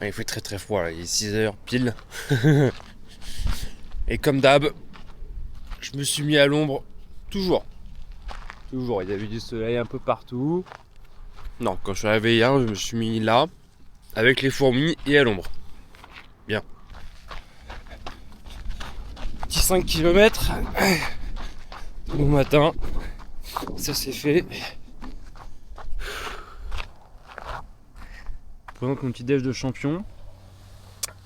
Il fait très très froid là, il est 6h pile. Et comme d'hab, je me suis mis à l'ombre toujours. Toujours, il y avait du soleil un peu partout. Non, quand je suis arrivé hier, je me suis mis là, avec les fourmis et à l'ombre. Bien. Petit 5 km. Bon matin. Ça c'est fait. Je présente mon petit déj de champion.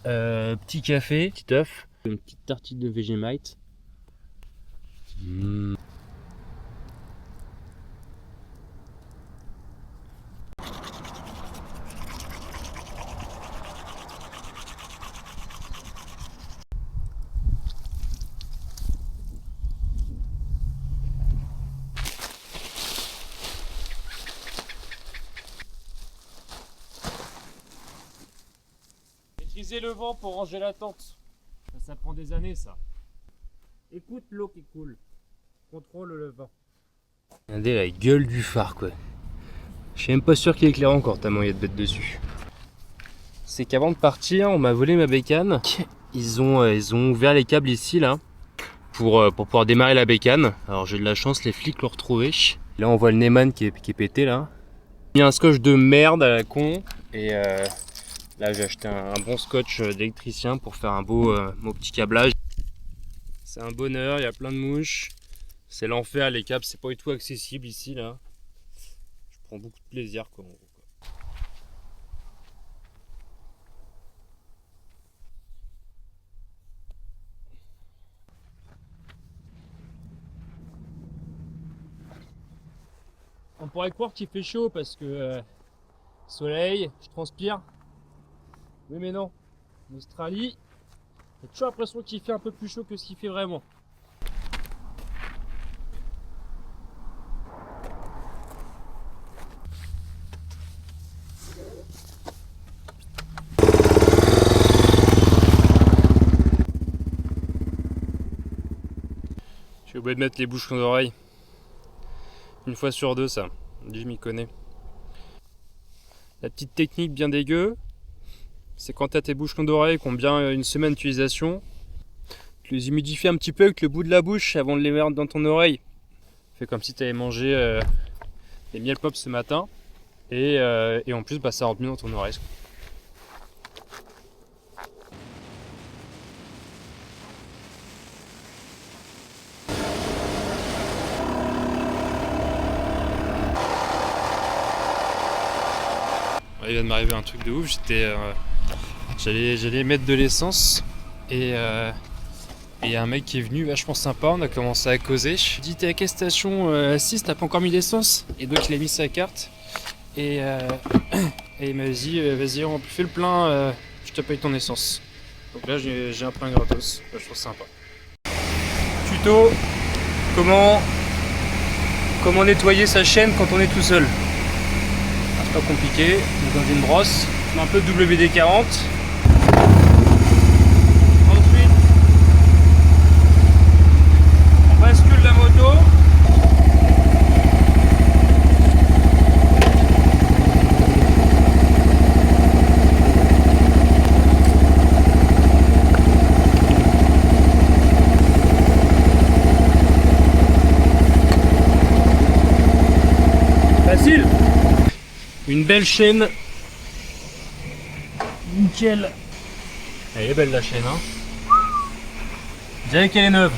Petit café, petit œuf, une petite tartine de Vegemite. Maîtriser le vent pour ranger la tente. Ça prend des années ça. Écoute l'eau qui coule. Contrôle le vent. Regardez la gueule du phare quoi. Je suis même pas sûr qu'il éclaire encore tellement il y a de bêtes dessus. C'est qu'avant de partir, on m'a volé ma bécane. Ils ont ouvert les câbles ici là pour pouvoir démarrer la bécane. Alors j'ai de la chance, les flics l'ont retrouvé. Là on voit le Neyman qui est pété là. Il y a un scotch de merde à la con et là j'ai acheté un bon scotch d'électricien pour faire un beau petit câblage. C'est un bonheur, il y a plein de mouches. C'est l'enfer, les câbles c'est pas du tout accessible ici là. Je prends beaucoup de plaisir quoi. On pourrait croire qu'il fait chaud parce que soleil, je transpire. Oui mais non, en Australie, j'ai toujours l'impression qu'il fait un peu plus chaud que ce qu'il fait vraiment. J'ai oublié de mettre les bouchons d'oreilles. Une fois sur deux ça, je m'y connais. La petite technique bien dégueu, c'est quand tu as tes bouchons d'oreilles qui ont bien une semaine d'utilisation, tu les humidifies un petit peu avec le bout de la bouche avant de les mettre dans ton oreille. Fais comme si tu avais mangé des miel pop ce matin et en plus ça rentre mieux dans ton oreille. Il vient de m'arriver un truc de ouf, j'allais mettre de l'essence et il y a un mec qui est venu vachement sympa, on a commencé à causer. Je lui ai dit t'es à quelle station 6, t'as pas encore mis d'essence? Et donc il a mis sa carte et il m'a dit vas-y on fait le plein, je te paye ton essence. Donc là j'ai un plein gratos, je trouve sympa. Tuto, comment nettoyer sa chaîne quand on est tout seul. Pas compliqué, on est dans une brosse, on met un peu de WD-40. Ensuite, on bascule la moto. Facile. Une belle chaîne. Nickel. Elle est belle la chaîne hein. Je dirais qu'elle est neuve.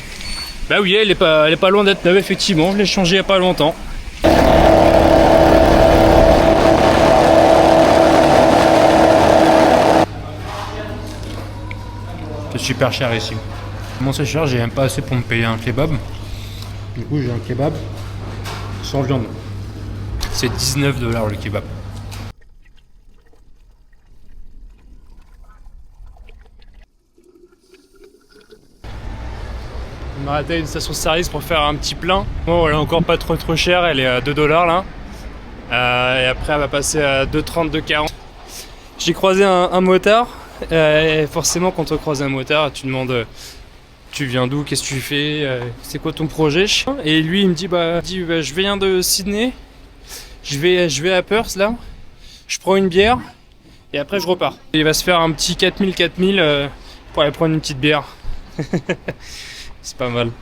Bah oui, elle est pas loin d'être neuve effectivement, je l'ai changée il y a pas longtemps. C'est super cher ici. Comment c'est cher, j'ai même pas assez pour me payer un kebab. Du coup j'ai un kebab sans viande. C'est 19 $ le kebab. On a arrêté à une station de service pour faire un petit plein. Bon, elle est encore pas trop chère, elle est à 2 $ là. Et après elle va passer à 2,30, 2,40. J'ai croisé un motard. Et forcément quand on croise un motard, tu demandes tu viens d'où, qu'est-ce que tu fais, c'est quoi ton projet? Et lui il me dit je viens de Sydney, je vais à Perth là, je prends une bière Et après je repars. Il va se faire un petit 4000 pour aller prendre une petite bière. C'est pas mal.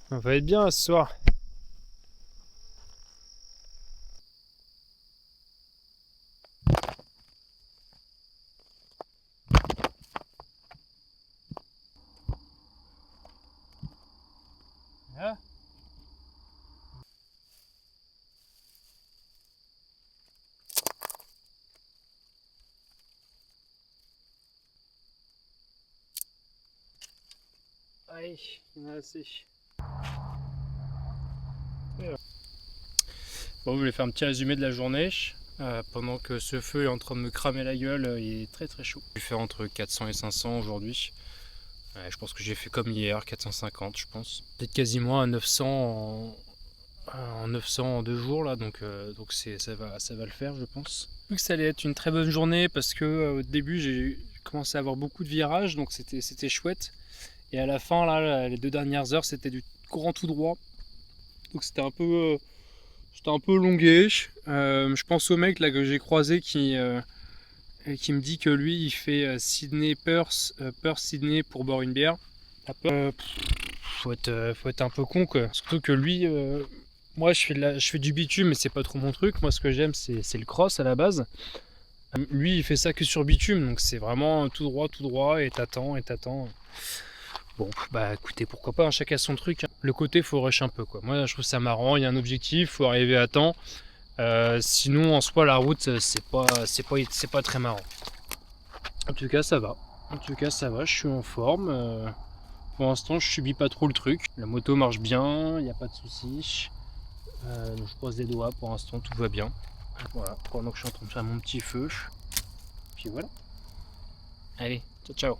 On va être bien ce soir. Ah. Allez, il y en a assez. Bon, je voulais faire un petit résumé de la journée. Pendant que ce feu est en train de me cramer la gueule, il est très très chaud. J'ai fait entre 400 et 500 aujourd'hui. Je pense que j'ai fait comme hier, 450 je pense. Peut-être quasiment à 900 en 900 en 2 jours là, donc ça va le faire je pense. J'ai cru que ça allait être une très bonne journée parce que au début j'ai commencé à avoir beaucoup de virages, donc c'était chouette. Et à la fin là, les 2 dernières heures c'était du grand tout droit. Donc c'était un peu longué. Je pense au mec là que j'ai croisé qui me dit que lui il fait Sydney Perth Sydney pour boire une bière. Faut être un peu con quoi. Surtout que lui, moi je fais du bitume mais c'est pas trop mon truc. Moi ce que j'aime c'est le cross à la base. Lui il fait ça que sur bitume, donc c'est vraiment tout droit et t'attends. Bon bah écoutez, pourquoi pas, hein, chacun son truc. Hein. Le côté faut rush un peu quoi. Moi je trouve ça marrant, il y a un objectif, faut arriver à temps. Sinon en soi la route c'est pas très marrant. En tout cas ça va. Je suis en forme. Pour l'instant je subis pas trop le truc. La moto marche bien, il n'y a pas de soucis. Je croise les doigts, pour l'instant tout va bien. Voilà, pendant que je suis en train de faire mon petit feu. Puis voilà. Allez, ciao ciao.